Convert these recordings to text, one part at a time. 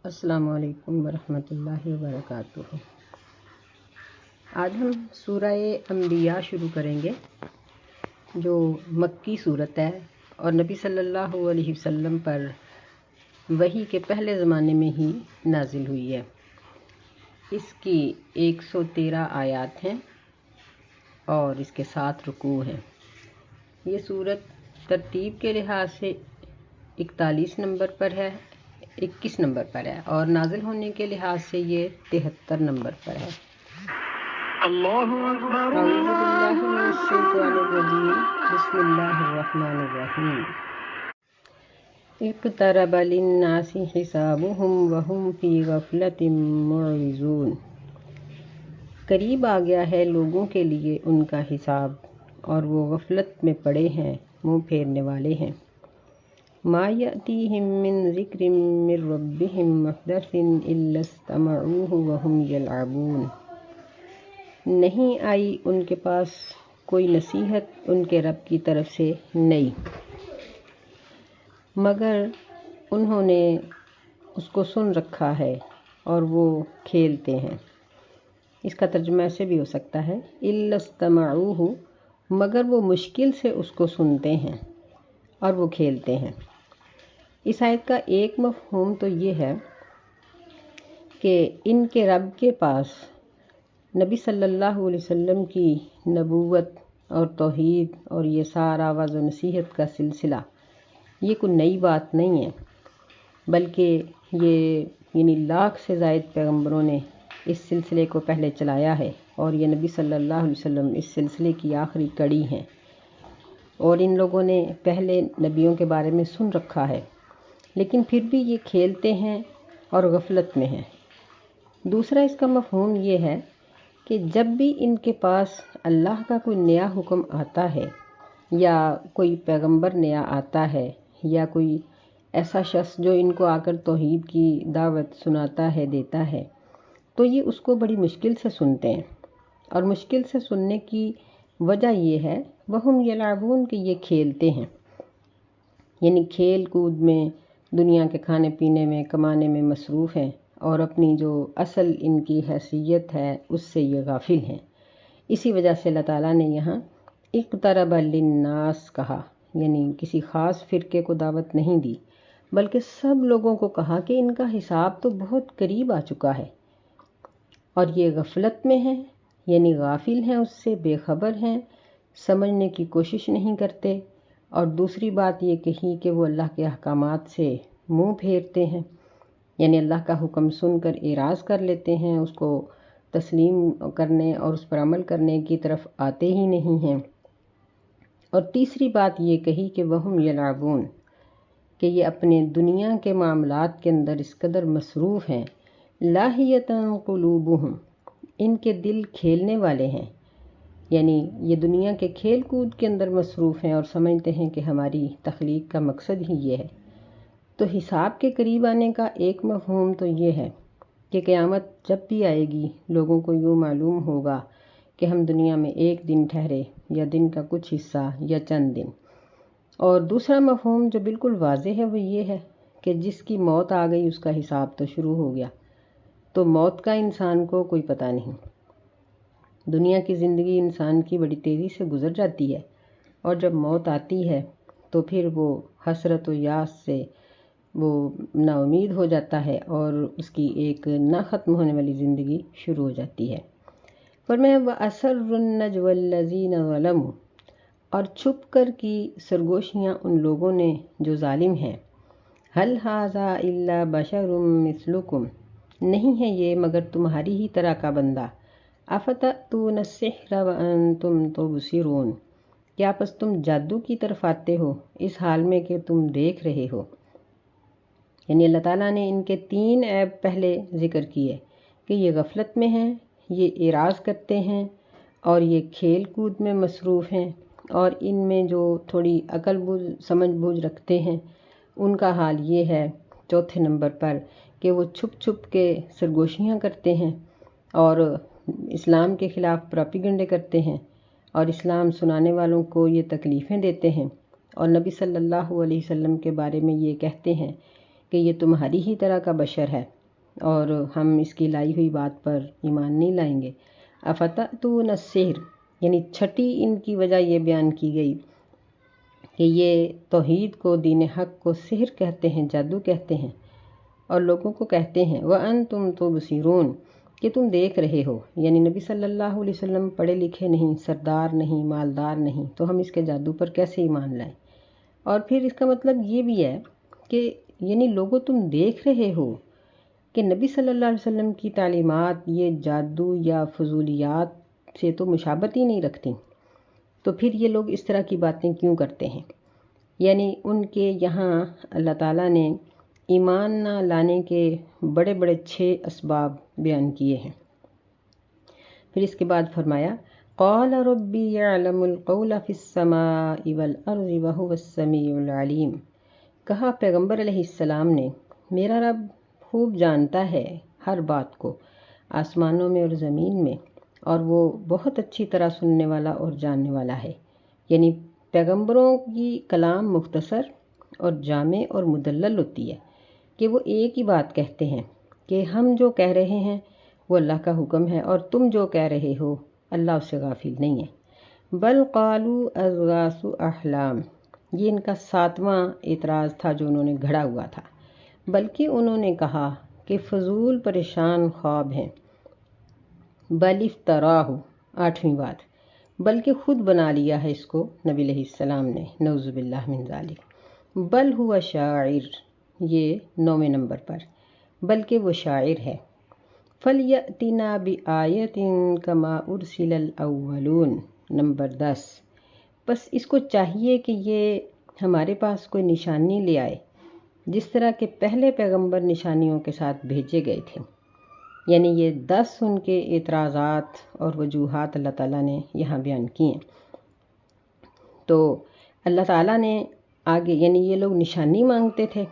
السلام علیکم ورحمۃ اللہ وبرکاتہ۔ آج ہم سورہ انبیاء شروع کریں گے جو مکی صورت ہے اور نبی صلی اللہ علیہ وسلم پر وحی کے پہلے زمانے میں ہی نازل ہوئی ہے۔ اس کی 113 آیات ہیں اور اس کے 7 رکوع ہیں۔ یہ صورت ترتیب کے لحاظ سے 41 نمبر پر ہے، 21 نمبر پر ہے اور نازل ہونے کے لحاظ سے یہ 73 نمبر پر ہے۔ اعوذ باللہ من الشیطان الرجیم، بسم اللہ الرحمن الرحیم۔ اقترب للناس حسابهم وهم فی غفلۃ معرضون۔ قریب آ گیا ہے لوگوں کے لیے ان کا حساب اور وہ غفلت میں پڑے ہیں، منہ پھیرنے والے ہیں۔ ما یأتیہم من ذکر من ربہم محدث الا استمعوہ وہم یلعبون۔ نہیں آئی ان کے پاس کوئی نصیحت ان کے رب کی طرف سے نئی، مگر انہوں نے اس کو سن رکھا ہے اور وہ کھیلتے ہیں۔ اس کا ترجمہ ایسے بھی ہو سکتا ہے الا استمعوہ، مگر وہ مشکل سے اس کو سنتے ہیں اور وہ کھیلتے ہیں۔ اس آیت کا ایک مفہوم تو یہ ہے کہ ان کے رب کے پاس نبی صلی اللہ علیہ وسلم کی نبوت اور توحید اور یہ سارا وعظ و نصیحت کا سلسلہ یہ کوئی نئی بات نہیں ہے، بلکہ یہ لاکھ سے زائد پیغمبروں نے اس سلسلے کو پہلے چلایا ہے اور یہ نبی صلی اللہ علیہ وسلم اس سلسلے کی آخری کڑی ہیں اور ان لوگوں نے پہلے نبیوں کے بارے میں سن رکھا ہے، لیکن پھر بھی یہ کھیلتے ہیں اور غفلت میں ہیں۔ دوسرا اس کا مفہوم یہ ہے کہ جب بھی ان کے پاس اللہ کا کوئی نیا حکم آتا ہے یا کوئی پیغمبر نیا آتا ہے یا کوئی ایسا شخص جو ان کو آ کر توحید کی دعوت سناتا ہے، دیتا ہے، تو یہ اس کو بڑی مشکل سے سنتے ہیں اور مشکل سے سننے کی وجہ یہ ہے وہم یلعبون کہ یہ کھیلتے ہیں، یعنی کھیل کود میں، دنیا کے کھانے پینے میں، کمانے میں مصروف ہیں اور اپنی جو اصل ان کی حیثیت ہے اس سے یہ غافل ہیں۔ اسی وجہ سے اللہ تعالیٰ نے یہاں اقترب للناس کہا، یعنی کسی خاص فرقے کو دعوت نہیں دی بلکہ سب لوگوں کو کہا کہ ان کا حساب تو بہت قریب آ چکا ہے اور یہ غفلت میں ہیں، یعنی غافل ہیں، اس سے بے خبر ہیں، سمجھنے کی کوشش نہیں کرتے۔ اور دوسری بات یہ کہی کہ وہ اللہ کے احکامات سے منہ پھیرتے ہیں، یعنی اللہ کا حکم سن کر اعراض کر لیتے ہیں، اس کو تسلیم کرنے اور اس پر عمل کرنے کی طرف آتے ہی نہیں ہیں۔ اور تیسری بات یہ کہی کہ وہم یلعبون، کہ یہ اپنے دنیا کے معاملات کے اندر اس قدر مصروف ہیں، لاہیۃ قلوبہم، ان کے دل کھیلنے والے ہیں، یعنی یہ دنیا کے کھیل کود کے اندر مصروف ہیں اور سمجھتے ہیں کہ ہماری تخلیق کا مقصد ہی یہ ہے۔ تو حساب کے قریب آنے کا ایک مفہوم تو یہ ہے کہ قیامت جب بھی آئے گی لوگوں کو یوں معلوم ہوگا کہ ہم دنیا میں ایک دن ٹھہرے یا دن کا کچھ حصہ یا چند دن۔ اور دوسرا مفہوم جو بالکل واضح ہے وہ یہ ہے کہ جس کی موت آ گئی اس کا حساب تو شروع ہو گیا، تو موت کا انسان کو کوئی پتہ نہیں۔ دنیا کی زندگی انسان کی بڑی تیزی سے گزر جاتی ہے اور جب موت آتی ہے تو پھر وہ حسرت و یاس سے وہ نا امید ہو جاتا ہے اور اس کی ایک نہ ختم ہونے والی زندگی شروع ہو جاتی ہے۔ فرمایا وَأَسَرُّ النَّجْوَى الَّذِينَ ظَلَمُوا، اور چھپ کر کی سرگوشیاں ان لوگوں نے جو ظالم ہیں۔ هَلْ هَذَا إِلَّا بَشَرٌ مِثْلُكُمْ، نہیں ہے یہ مگر تمہاری ہی طرح کا بندہ۔ أَفَتَأْتُونَ السِّحْرَ وَأَنْتُمْ تُبْصِرُونَ، کیا پس تم جادو کی طرف آتے ہو اس حال میں کہ تم دیکھ رہے ہو۔ یعنی اللہ تعالیٰ نے ان کے 3 عیب پہلے ذکر کیے کہ یہ غفلت میں ہیں، یہ اعراض کرتے ہیں اور یہ کھیل کود میں مصروف ہیں، اور ان میں جو تھوڑی عقل بوجھ سمجھ بوجھ رکھتے ہیں ان کا حال یہ ہے چوتھے نمبر پر کہ وہ چھپ چھپ کے سرگوشیاں کرتے ہیں اور اسلام کے خلاف پروپیگنڈے کرتے ہیں اور اسلام سنانے والوں کو یہ تکلیفیں دیتے ہیں اور نبی صلی اللہ علیہ وسلم کے بارے میں یہ کہتے ہیں کہ یہ تمہاری ہی طرح کا بشر ہے اور ہم اس کی لائی ہوئی بات پر ایمان نہیں لائیں گے۔ افتأتون السحر، یعنی چھٹی ان کی وجہ یہ بیان کی گئی کہ یہ توحید کو، دین حق کو سحر کہتے ہیں، جادو کہتے ہیں، اور لوگوں کو کہتے ہیں وَأَنْتُمْ تُبْصِرُونَ، کہ تم دیکھ رہے ہو۔ یعنی نبی صلی اللہ علیہ وسلم پڑھے لکھے نہیں، سردار نہیں، مالدار نہیں، تو ہم اس کے جادو پر کیسے ایمان لائیں؟ اور پھر اس کا مطلب یہ بھی ہے کہ یعنی لوگوں تم دیکھ رہے ہو کہ نبی صلی اللہ علیہ وسلم کی تعلیمات یہ جادو یا فضولیات سے تو مشابہت ہی نہیں رکھتی، تو پھر یہ لوگ اس طرح کی باتیں کیوں کرتے ہیں؟ یعنی ان کے یہاں اللہ تعالیٰ نے ایمان نہ لانے کے بڑے بڑے 6 اسباب بیان کیے ہیں۔ پھر اس کے بعد فرمایا قال ربی یعلم القول فی السماء والارض وہو السمیع العلیم، کہا پیغمبر علیہ السلام نے میرا رب خوب جانتا ہے ہر بات کو، آسمانوں میں اور زمین میں، اور وہ بہت اچھی طرح سننے والا اور جاننے والا ہے۔ یعنی پیغمبروں کی کلام مختصر اور جامع اور مدلل ہوتی ہے کہ وہ ایک ہی بات کہتے ہیں کہ ہم جو کہہ رہے ہیں وہ اللہ کا حکم ہے، اور تم جو کہہ رہے ہو اللہ اس سے غافل نہیں ہے۔ بل قالوا اضغاث احلام، یہ ان کا 7واں اعتراض تھا جو انہوں نے گھڑا ہوا تھا، بلکہ انہوں نے کہا کہ فضول پریشان خواب ہیں۔ بل افتراہ، 8ویں بات، بلکہ خود بنا لیا ہے اس کو نبی علیہ السلام نے، نعوذ باللہ من ذالک۔ بل ہوا شاعر، یہ 9ویں نمبر پر، بلکہ وہ شاعر ہے۔ فَلْيَأْتِنَا بِآیَةٍ كَمَا أُرْسِلَ الْأَوَّلُونَ، نمبر 10، بس اس کو چاہیے کہ یہ ہمارے پاس کوئی نشانی لے آئے جس طرح کہ پہلے پیغمبر نشانیوں کے ساتھ بھیجے گئے تھے۔ یعنی یہ 10 ان کے اعتراضات اور وجوہات اللہ تعالیٰ نے یہاں بیان کیے ہیں۔ تو اللہ تعالیٰ نے آگے، یعنی یہ لوگ نشانی مانگتے تھے،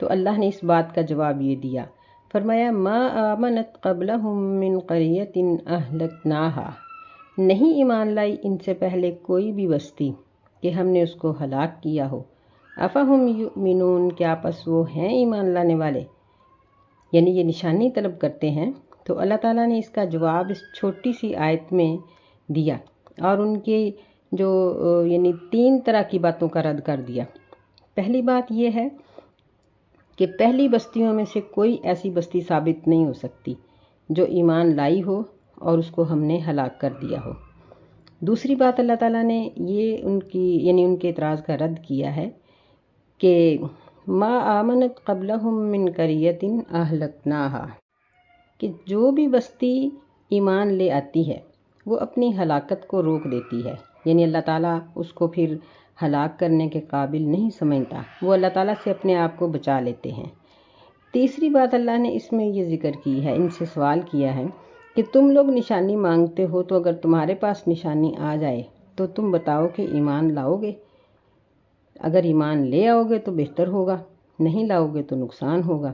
تو اللہ نے اس بات کا جواب یہ دیا، فرمایا ما آمنت قبلہم من قریۃ اہلکناہا، نہیں ایمان لائی ان سے پہلے کوئی بھی بستی کہ ہم نے اس کو ہلاک کیا ہو۔ افہم یؤمنون، کیا پس وہ ہیں ایمان لانے والے؟ یعنی یہ نشانی طلب کرتے ہیں، تو اللہ تعالیٰ نے اس کا جواب اس چھوٹی سی آیت میں دیا، اور ان کے جو یعنی 3 طرح کی باتوں کا رد کر دیا۔ پہلی بات یہ ہے کہ پہلی بستیوں میں سے کوئی ایسی بستی ثابت نہیں ہو سکتی جو ایمان لائی ہو اور اس کو ہم نے ہلاک کر دیا ہو۔ دوسری بات اللہ تعالیٰ نے یہ ان کے اعتراض کا رد کیا ہے کہ ما آمنت قبلہم من قریۃ اہلکناہا، کہ جو بھی بستی ایمان لے آتی ہے وہ اپنی ہلاکت کو روک دیتی ہے، یعنی اللہ تعالیٰ اس کو پھر ہلاک کرنے کے قابل نہیں سمجھتا، وہ اللہ تعالیٰ سے اپنے آپ کو بچا لیتے ہیں۔ تیسری بات اللہ نے اس میں یہ ذکر کی ہے، ان سے سوال کیا ہے کہ تم لوگ نشانی مانگتے ہو، تو اگر تمہارے پاس نشانی آ جائے تو تم بتاؤ کہ ایمان لاؤ گے؟ اگر ایمان لے آؤ گے تو بہتر ہوگا، نہیں لاؤ گے تو نقصان ہوگا۔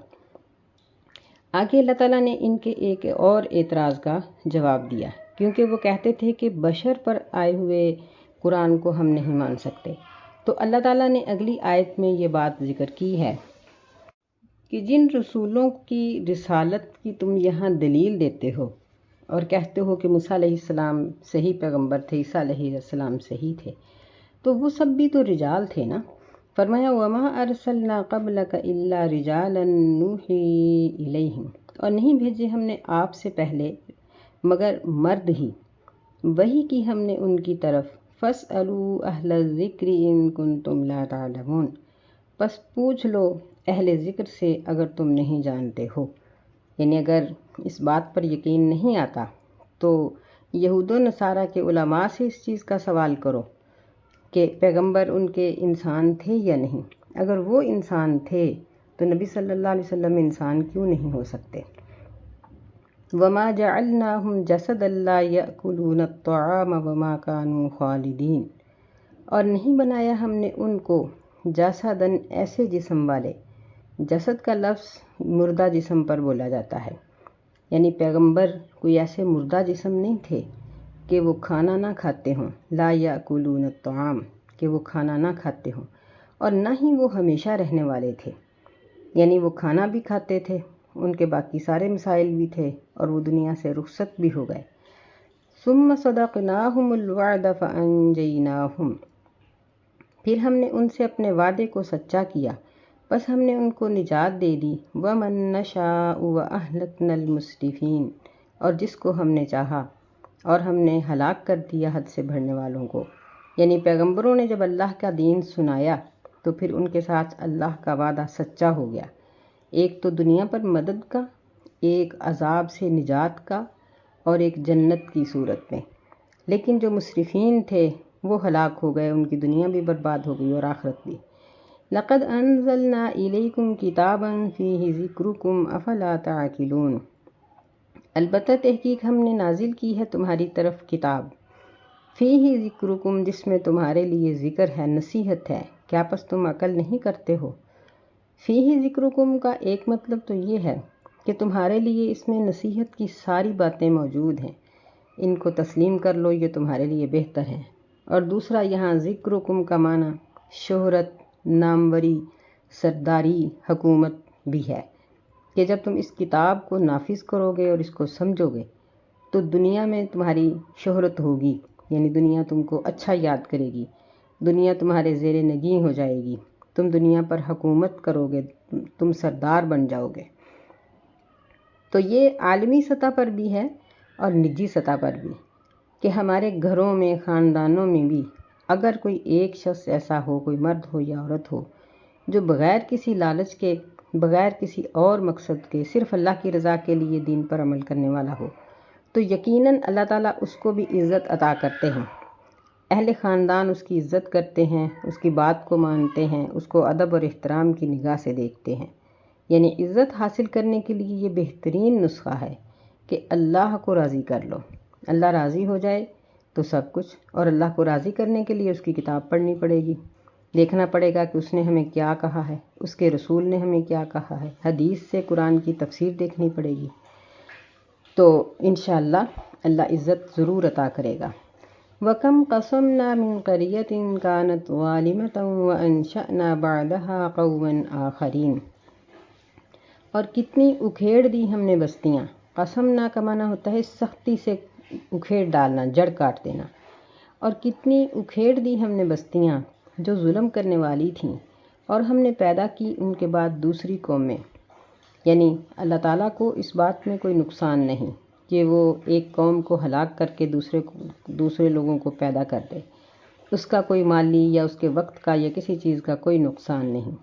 آگے اللہ تعالیٰ نے ان کے ایک اور اعتراض کا جواب دیا، کیونکہ وہ کہتے تھے کہ بشر پر آئے ہوئے قرآن کو ہم نہیں مان سکتے، تو اللہ تعالیٰ نے اگلی آیت میں یہ بات ذکر کی ہے کہ جن رسولوں کی رسالت کی تم یہاں دلیل دیتے ہو اور کہتے ہو کہ موسیٰ علیہ السلام صحیح پیغمبر تھے، عیسیٰ علیہ السلام صحیح تھے، تو وہ سب بھی تو رجال تھے نا۔ فرمایا وَمَا أَرْسَلْنَا قَبْلَكَ إِلَّا رِجَالًا نُوحِي إِلَيْهِمْ، اور نہیں بھیجے ہم نے آپ سے پہلے مگر مرد ہی، وحی کی ہم نے ان کی طرف۔ فَاسْأَلُوا أَهْلَ الذِّكْرِ إِن كُنتُمْ لَا تَعْلَمُونَ، بس پوچھ لو اہل ذکر سے اگر تم نہیں جانتے ہو۔ یعنی اگر اس بات پر یقین نہیں آتا تو یہود و نصارہ کے علماء سے اس چیز کا سوال کرو کہ پیغمبر ان کے انسان تھے یا نہیں۔ اگر وہ انسان تھے تو نبی صلی اللہ علیہ وسلم انسان کیوں نہیں ہو سکتے؟ وَمَا جَعَلْنَاهُمْ جَسَدًا لَا يَأْكُلُونَ الطَّعَامَ وَمَا كَانُوا خَالِدِينَ، اور نہیں بنایا ہم نے ان کو جسداً ایسے جسم والے، جسد کا لفظ مردہ جسم پر بولا جاتا ہے، یعنی پیغمبر کوئی ایسے مردہ جسم نہیں تھے کہ وہ کھانا نہ کھاتے ہوں، لا یاکلون الطعام، کہ وہ کھانا نہ کھاتے ہوں، اور نہ ہی وہ ہمیشہ رہنے والے تھے، یعنی وہ کھانا بھی کھاتے تھے، ان کے باقی سارے مسائل بھی تھے، اور وہ دنیا سے رخصت بھی ہو گئے۔ ثم صدقناہم الوعد فانجیناہم، پھر ہم نے ان سے اپنے وعدے کو سچا کیا، بس ہم نے ان کو نجات دے دی۔ وَمَن نَّشَاءُ وَأَهْلَكْنَا الْمُسْرِفِينَ، اور جس کو ہم نے چاہا اور ہم نے ہلاک کر دیا حد سے بڑھنے والوں کو۔ یعنی پیغمبروں نے جب اللہ کا دین سنایا تو پھر ان کے ساتھ اللہ کا وعدہ سچا ہو گیا، ایک تو دنیا پر مدد کا، ایک عذاب سے نجات کا، اور ایک جنت کی صورت میں۔ لیکن جو مسرفین تھے وہ ہلاک ہو گئے، ان کی دنیا بھی برباد ہو گئی اور آخرت بھی۔ لَقَدْ أَنزَلْنَا إِلَيْكُمْ كِتَابًا فِيهِ ذِكْرُكُمْ أَفَلَا تَعْقِلُونَ، البتہ تحقیق ہم نے نازل کی ہے تمہاری طرف کتاب، فیہ ذکرکم، جس میں تمہارے لیے ذکر ہے، نصیحت ہے، کیا پس تم عقل نہیں کرتے ہو؟ فیہ ذکرکم کا ایک مطلب تو یہ ہے کہ تمہارے لیے اس میں نصیحت کی ساری باتیں موجود ہیں، ان کو تسلیم کر لو، یہ تمہارے لیے بہتر ہے۔ اور دوسرا یہاں ذکرکم کا معنی شہرت، ناموری، سرداری، حکومت بھی ہے، کہ جب تم اس کتاب کو نافذ کرو گے اور اس کو سمجھو گے تو دنیا میں تمہاری شہرت ہوگی، یعنی دنیا تم کو اچھا یاد کرے گی، دنیا تمہارے زیر نگین ہو جائے گی، تم دنیا پر حکومت کرو گے، تم سردار بن جاؤ گے۔ تو یہ عالمی سطح پر بھی ہے اور نجی سطح پر بھی، کہ ہمارے گھروں میں، خاندانوں میں بھی اگر کوئی ایک شخص ایسا ہو، کوئی مرد ہو یا عورت ہو، جو بغیر کسی لالچ کے، بغیر کسی اور مقصد کے، صرف اللہ کی رضا کے لیے دین پر عمل کرنے والا ہو، تو یقیناً اللہ تعالیٰ اس کو بھی عزت عطا کرتے ہیں۔ اہل خاندان اس کی عزت کرتے ہیں، اس کی بات کو مانتے ہیں، اس کو ادب اور احترام کی نگاہ سے دیکھتے ہیں۔ یعنی عزت حاصل کرنے کے لیے یہ بہترین نسخہ ہے کہ اللہ کو راضی کر لو، اللہ راضی ہو جائے تو سب کچھ، اور اللہ کو راضی کرنے کے لیے اس کی کتاب پڑھنی پڑے گی، دیکھنا پڑے گا کہ اس نے ہمیں کیا کہا ہے، اس کے رسول نے ہمیں کیا کہا ہے، حدیث سے قرآن کی تفسیر دیکھنی پڑے گی، تو انشاءاللہ اللہ عزت ضرور عطا کرے گا۔ وَكَمْ قَصَمْنَا مِنْ قَرْيَةٍ كَانَتْ ظَالِمَةً وَأَنشَأْنَا بَعْدَهَا قَوْمًا آخَرِينَ، اور کتنی اکھیڑ دی ہم نے بستیاں۔ قسمنا کا معنی ہوتا ہے سختی سے اکھیڑ ڈالنا، جڑ کاٹ دینا، اور کتنی اکھیڑ دی ہم نے بستیاں جو ظلم کرنے والی تھیں، اور ہم نے پیدا کی ان کے بعد دوسری قومیں۔ یعنی اللہ تعالیٰ کو اس بات میں کوئی نقصان نہیں کہ وہ ایک قوم کو ہلاک کر کے دوسرے لوگوں کو پیدا کر دے، اس کا کوئی مالی یا اس کے وقت کا یا کسی چیز کا کوئی نقصان نہیں۔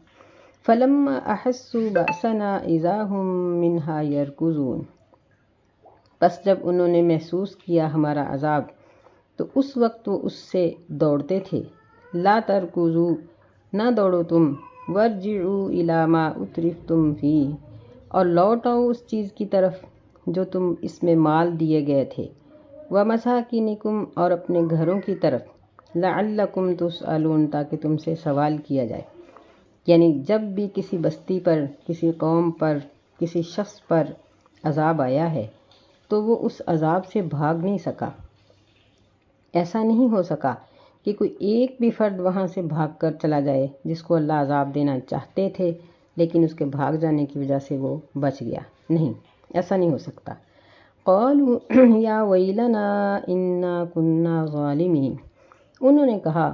فَلَمَّا أَحَسُّوا بَأْسَنَا إِذَا هُمْ مِنْهَا يَرْكُضُونَ، پس جب انہوں نے محسوس کیا ہمارا عذاب تو اس وقت وہ اس سے دوڑتے تھے۔ لَا تَرْكُضُوا، نہ دوڑو تم، وَارْجِعُوا إِلَىٰ مَا أُتْرِفْتُمْ فِيهِ، اور لوٹ آؤ اس چیز کی طرف جو تم اس میں مال دیے گئے تھے، وَمَسَاكِنِكُمْ، اور اپنے گھروں کی طرف، لَعَلَّكُمْ تُسْأَلُونَ، تاکہ تم سے سوال کیا جائے۔ یعنی جب بھی کسی بستی پر، کسی قوم پر، کسی شخص پر عذاب آیا ہے تو وہ اس عذاب سے بھاگ نہیں سکا، ایسا نہیں ہو سکا کہ کوئی ایک بھی فرد وہاں سے بھاگ کر چلا جائے جس کو اللہ عذاب دینا چاہتے تھے لیکن اس کے بھاگ جانے کی وجہ سے وہ بچ گیا، نہیں، ایسا نہیں ہو سکتا۔ قالوا یا ویلنا انا کنا ظالمین، انہوں نے کہا،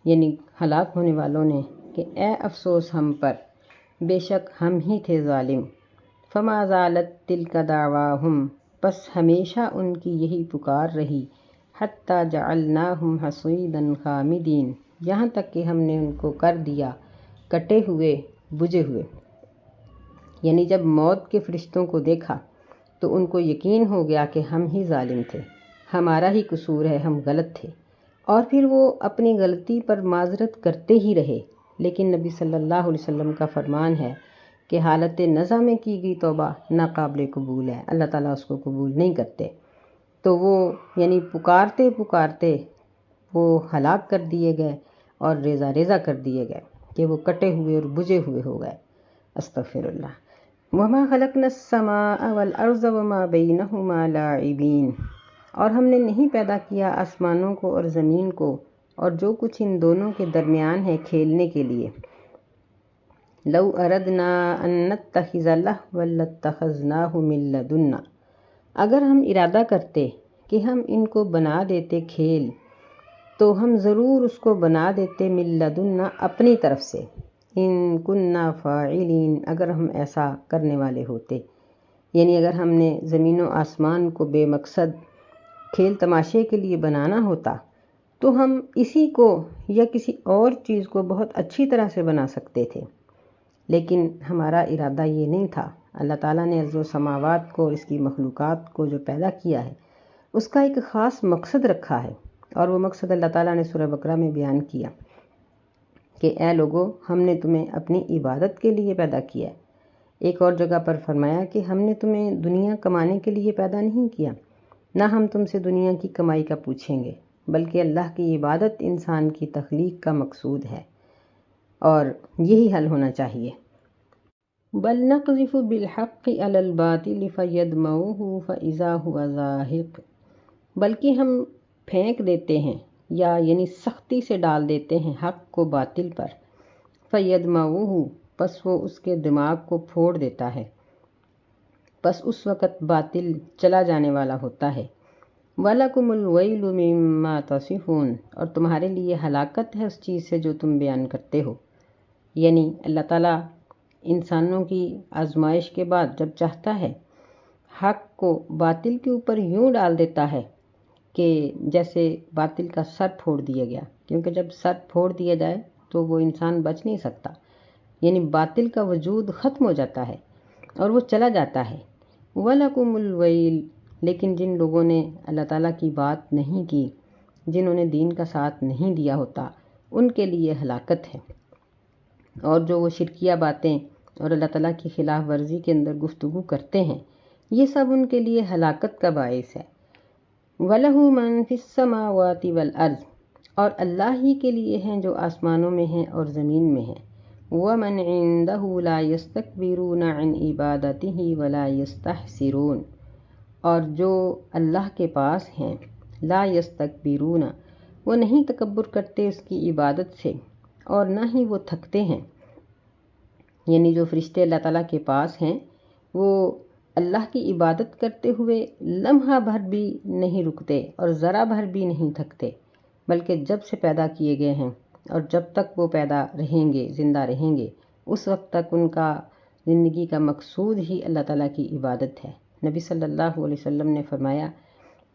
یعنی ہلاک ہونے والوں نے، کہ اے افسوس ہم پر، بے شک ہم ہی تھے ظالم۔ فما زالت تلک دعواہم، پس ہمیشہ ان کی یہی پکار رہی، حتی جعلناہم حصیدا خامدین، یہاں تک کہ ہم نے ان کو کر دیا کٹے ہوئے، بجھے ہوئے۔ یعنی جب موت کے فرشتوں کو دیکھا تو ان کو یقین ہو گیا کہ ہم ہی ظالم تھے، ہمارا ہی قصور ہے، ہم غلط تھے، اور پھر وہ اپنی غلطی پر معذرت کرتے ہی رہے۔ لیکن نبی صلی اللہ علیہ وسلم کا فرمان ہے کہ حالت نزع میں کی گئی توبہ ناقابل قبول ہے، اللہ تعالیٰ اس کو قبول نہیں کرتے۔ تو وہ یعنی پکارتے پکارتے وہ ہلاک کر دیے گئے اور ریزہ ریزہ کر دیے گئے کہ وہ کٹے ہوئے اور بجھے ہوئے ہو گئے۔ استغفر اللہ۔ وما خلقنا السماء والارض وما بینہما لاعبین، اور ہم نے نہیں پیدا کیا آسمانوں کو اور زمین کو اور جو کچھ ان دونوں کے درمیان ہے کھیلنے کے لیے۔ لو اردنا ان نتخذ لہوا لاتخذناہ من لدنا، اگر ہم ارادہ کرتے کہ ہم ان کو بنا دیتے کھیل تو ہم ضرور اس کو بنا دیتے من لدنا اپنی طرف سے، ان کننا فاعلین، اگر ہم ایسا کرنے والے ہوتے، یعنی اگر ہم نے زمین و آسمان کو بے مقصد کھیل تماشے کے لیے بنانا ہوتا تو ہم اسی کو یا کسی اور چیز کو بہت اچھی طرح سے بنا سکتے تھے، لیکن ہمارا ارادہ یہ نہیں تھا۔ اللہ تعالیٰ نے ارض و سماوات کو اور اس کی مخلوقات کو جو پیدا کیا ہے اس کا ایک خاص مقصد رکھا ہے، اور وہ مقصد اللہ تعالیٰ نے سورہ بقرہ میں بیان کیا کہ اے لوگو، ہم نے تمہیں اپنی عبادت کے لیے پیدا کیا ہے۔ ایک اور جگہ پر فرمایا کہ ہم نے تمہیں دنیا کمانے کے لیے پیدا نہیں کیا، نہ ہم تم سے دنیا کی کمائی کا پوچھیں گے، بلکہ اللہ کی عبادت انسان کی تخلیق کا مقصود ہے، اور یہی حل ہونا چاہیے۔ بل نقذف بالحق علی الباطل فیدمغه فاذا هو زاہق، بلکہ ہم پھینک دیتے ہیں یا یعنی سختی سے ڈال دیتے ہیں حق کو باطل پر، فیدمغه، پس وہ اس کے دماغ کو پھوڑ دیتا ہے، پس اس وقت باطل چلا جانے والا ہوتا ہے۔ وَلَكُمُ الْوَيْلُ مِمَّا تَصِفُونَ، اور تمہارے لیے ہلاکت ہے اس چیز سے جو تم بیان کرتے ہو۔ یعنی اللہ تعالیٰ انسانوں کی آزمائش کے بعد جب چاہتا ہے حق کو باطل کے اوپر یوں ڈال دیتا ہے کہ جیسے باطل کا سر پھوڑ دیا گیا، کیونکہ جب سر پھوڑ دیا جائے تو وہ انسان بچ نہیں سکتا، یعنی باطل کا وجود ختم ہو جاتا ہے اور وہ چلا جاتا ہے۔ وَلَكُمُ الْوَيْلُ، لیکن جن لوگوں نے اللہ تعالیٰ کی بات نہیں کی، جنہوں نے دین کا ساتھ نہیں دیا ہوتا، ان کے لیے ہلاکت ہے، اور جو وہ شرکیہ باتیں اور اللہ تعالیٰ کی خلاف ورزی کے اندر گفتگو کرتے ہیں، یہ سب ان کے لیے ہلاکت کا باعث ہے۔ وَلَهُ مَن فِي السَّمَاوَاتِ وَالْأَرْضِ، اور اللہ ہی کے لیے ہیں جو آسمانوں میں ہیں اور زمین میں ہیں۔ وَمَنْ عِندَهُ لَا يَسْتَكْبِرُونَ عَنْ عِبَادَتِهِ وَلَا يَسْتَحْسِرُونَ، اور جو اللہ کے پاس ہیں، لا یستکبرون، وہ نہیں تکبر کرتے اس کی عبادت سے اور نہ ہی وہ تھکتے ہیں، یعنی جو فرشتے اللہ تعالیٰ کے پاس ہیں وہ اللہ کی عبادت کرتے ہوئے لمحہ بھر بھی نہیں رکتے اور ذرا بھر بھی نہیں تھکتے، بلکہ جب سے پیدا کیے گئے ہیں اور جب تک وہ پیدا رہیں گے، زندہ رہیں گے، اس وقت تک ان کا زندگی کا مقصود ہی اللہ تعالیٰ کی عبادت ہے۔ نبی صلی اللہ علیہ وسلم نے فرمایا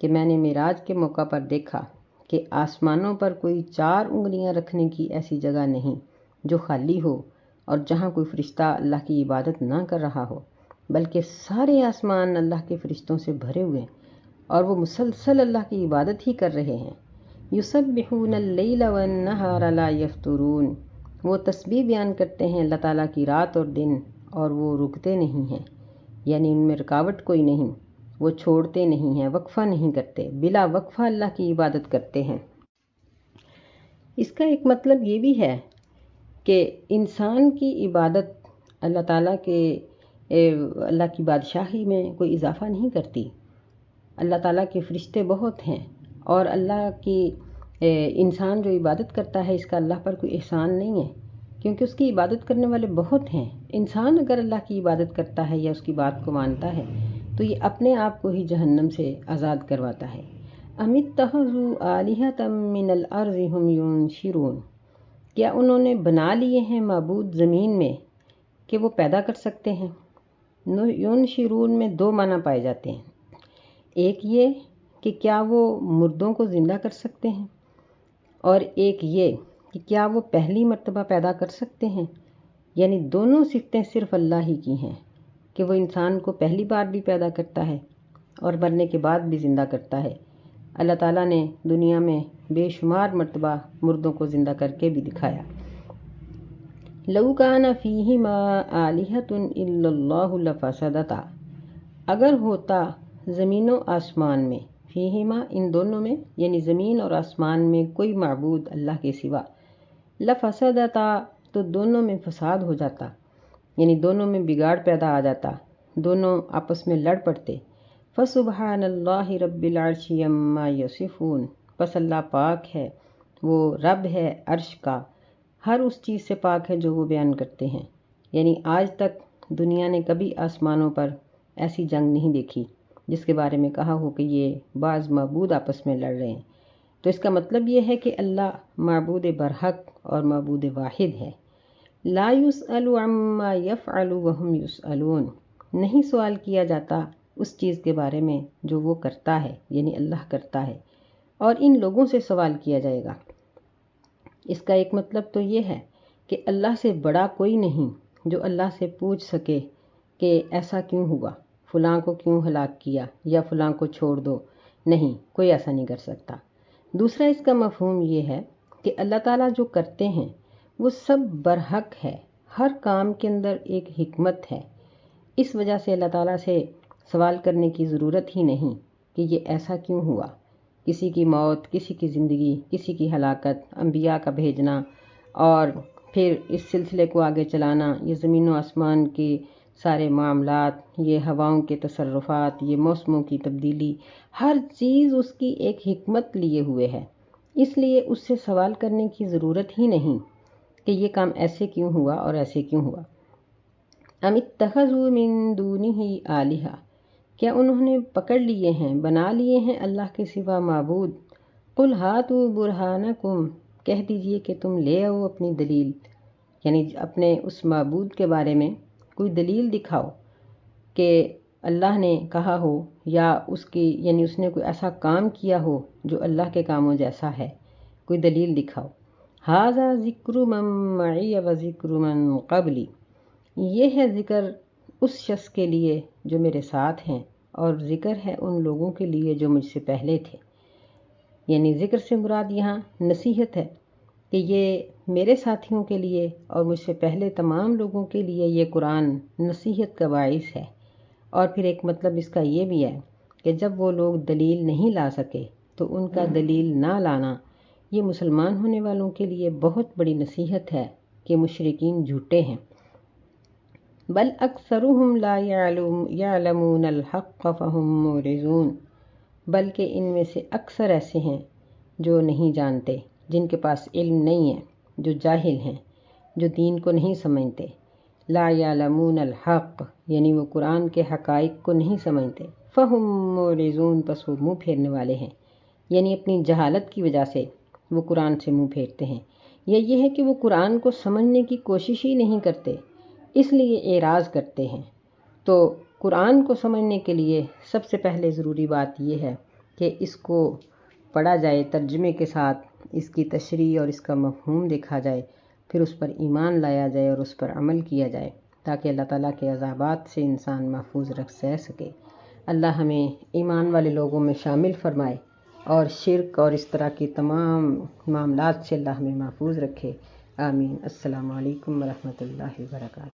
کہ میں نے معراج کے موقع پر دیکھا کہ آسمانوں پر کوئی 4 انگلیاں رکھنے کی ایسی جگہ نہیں جو خالی ہو اور جہاں کوئی فرشتہ اللہ کی عبادت نہ کر رہا ہو، بلکہ سارے آسمان اللہ کے فرشتوں سے بھرے ہوئے ہیں اور وہ مسلسل اللہ کی عبادت ہی کر رہے ہیں۔ یسبحون اللیل والنہار لا یفترون، وہ تسبیح بیان کرتے ہیں اللہ تعالیٰ کی رات اور دن اور وہ رکتے نہیں ہیں، یعنی ان میں رکاوٹ کوئی نہیں، وہ چھوڑتے نہیں ہیں، وقفہ نہیں کرتے، بلا وقفہ اللہ کی عبادت کرتے ہیں۔ اس کا ایک مطلب یہ بھی ہے کہ انسان کی عبادت اللہ تعالیٰ کے اللہ کی بادشاہی میں کوئی اضافہ نہیں کرتی۔ اللہ تعالیٰ کے فرشتے بہت ہیں اور اللہ کی انسان جو عبادت کرتا ہے اس کا اللہ پر کوئی احسان نہیں ہے، کیونکہ اس کی عبادت کرنے والے بہت ہیں۔ انسان اگر اللہ کی عبادت کرتا ہے یا اس کی بات کو مانتا ہے تو یہ اپنے آپ کو ہی جہنم سے آزاد کرواتا ہے۔ ام اتخذوا آلہۃ من الارض ہم ینشرون، کیا انہوں نے بنا لیے ہیں معبود زمین میں کہ وہ پیدا کر سکتے ہیں؟ ینشرون میں 2 معنی پائے جاتے ہیں، ایک یہ کہ کیا وہ مردوں کو زندہ کر سکتے ہیں، اور ایک یہ کہ کیا وہ پہلی مرتبہ پیدا کر سکتے ہیں، یعنی دونوں صفتیں صرف اللہ ہی کی ہیں کہ وہ انسان کو پہلی بار بھی پیدا کرتا ہے اور مرنے کے بعد بھی زندہ کرتا ہے۔ اللہ تعالیٰ نے دنیا میں بے شمار مرتبہ مردوں کو زندہ کر کے بھی دکھایا۔ لو کان فیہما آلہۃ الا اللہ لفسدتا، اگر ہوتا زمین و آسمان میں، فیہما ان دونوں میں، یعنی زمین اور آسمان میں کوئی معبود اللہ کے سوا، لفسدتا تو دونوں میں فساد ہو جاتا، یعنی دونوں میں بگاڑ پیدا آ جاتا، دونوں آپس میں لڑ پڑتے۔ فسبحان اللہ رب العرش عما یصفون، پس اللہ پاک ہے، وہ رب ہے عرش کا ہر اس چیز سے پاک ہے جو وہ بیان کرتے ہیں۔ یعنی آج تک دنیا نے کبھی آسمانوں پر ایسی جنگ نہیں دیکھی جس کے بارے میں کہا ہو کہ یہ بعض معبود آپس میں لڑ رہے ہیں۔ تو اس کا مطلب یہ ہے کہ اللہ معبود برحق اور معبود واحد ہے۔ لا یسأل عما یفعل وہم یسألون، نہیں سوال کیا جاتا اس چیز کے بارے میں جو وہ کرتا ہے، یعنی اللہ کرتا ہے، اور ان لوگوں سے سوال کیا جائے گا۔ اس کا ایک مطلب تو یہ ہے کہ اللہ سے بڑا کوئی نہیں جو اللہ سے پوچھ سکے کہ ایسا کیوں ہوا، فلاں کو کیوں ہلاک کیا یا فلاں کو چھوڑ دو، نہیں، کوئی ایسا نہیں کر سکتا۔ دوسرا اس کا مفہوم یہ ہے کہ اللہ تعالیٰ جو کرتے ہیں وہ سب برحق ہے، ہر کام کے اندر ایک حکمت ہے۔ اس وجہ سے اللہ تعالیٰ سے سوال کرنے کی ضرورت ہی نہیں کہ یہ ایسا کیوں ہوا۔ کسی کی موت، کسی کی زندگی، کسی کی ہلاکت، انبیاء کا بھیجنا اور پھر اس سلسلے کو آگے چلانا، یہ زمین و آسمان کے سارے معاملات، یہ ہواؤں کے تصرفات، یہ موسموں کی تبدیلی، ہر چیز اس کی ایک حکمت لیے ہوئے ہے۔ اس لیے اس سے سوال کرنے کی ضرورت ہی نہیں کہ یہ کام ایسے کیوں ہوا اور ایسے کیوں ہوا۔ ام اتخذوا من دونہ آلہہ، کیا انہوں نے پکڑ لیے ہیں، بنا لیے ہیں اللہ کے سوا معبود؟ قل ہاتوا برہانکم، کہہ دیجئے کہ تم لے آؤ اپنی دلیل، یعنی اپنے اس معبود کے بارے میں کوئی دلیل دکھاؤ کہ اللہ نے کہا ہو یا اس کی، یعنی اس نے کوئی ایسا کام کیا ہو جو اللہ کے کاموں جیسا ہے، کوئی دلیل دکھاؤ۔ ھذا ذکر من معی و ذکر من قبلی، یہ ہے ذکر اس شخص کے لیے جو میرے ساتھ ہیں، اور ذکر ہے ان لوگوں کے لیے جو مجھ سے پہلے تھے۔ یعنی ذکر سے مراد یہاں نصیحت ہے کہ یہ میرے ساتھیوں کے لیے اور مجھ سے پہلے تمام لوگوں کے لیے یہ قرآن نصیحت کا باعث ہے۔ اور پھر ایک مطلب اس کا یہ بھی ہے کہ جب وہ لوگ دلیل نہیں لا سکے تو ان کا دلیل نہ لانا یہ مسلمان ہونے والوں کے لیے بہت بڑی نصیحت ہے کہ مشرکین جھوٹے ہیں۔ بل اکثرهم لا یعلمون الحق فهم معرضون، بلکہ ان میں سے اکثر ایسے ہیں جو نہیں جانتے، جن کے پاس علم نہیں ہے، جو جاہل ہیں، جو دین کو نہیں سمجھتے۔ لا یعلمون الحق، یعنی وہ قرآن کے حقائق کو نہیں سمجھتے۔ فہم معرضون، پس وہ منہ پھیرنے والے ہیں، یعنی اپنی جہالت کی وجہ سے وہ قرآن سے منہ پھیرتے ہیں، یا یہ ہے کہ وہ قرآن کو سمجھنے کی کوشش ہی نہیں کرتے، اس لیے اعراض کرتے ہیں۔ تو قرآن کو سمجھنے کے لیے سب سے پہلے ضروری بات یہ ہے کہ اس کو پڑھا جائے ترجمے کے ساتھ، اس کی تشریح اور اس کا مفہوم دیکھا جائے، پھر اس پر ایمان لایا جائے اور اس پر عمل کیا جائے تاکہ اللہ تعالیٰ کے عذابات سے انسان محفوظ رہ سکے۔ اللہ ہمیں ایمان والے لوگوں میں شامل فرمائے اور شرک اور اس طرح کی تمام معاملات سے اللہ ہمیں محفوظ رکھے۔ آمین۔ السلام علیکم ورحمۃ اللہ وبرکاتہ۔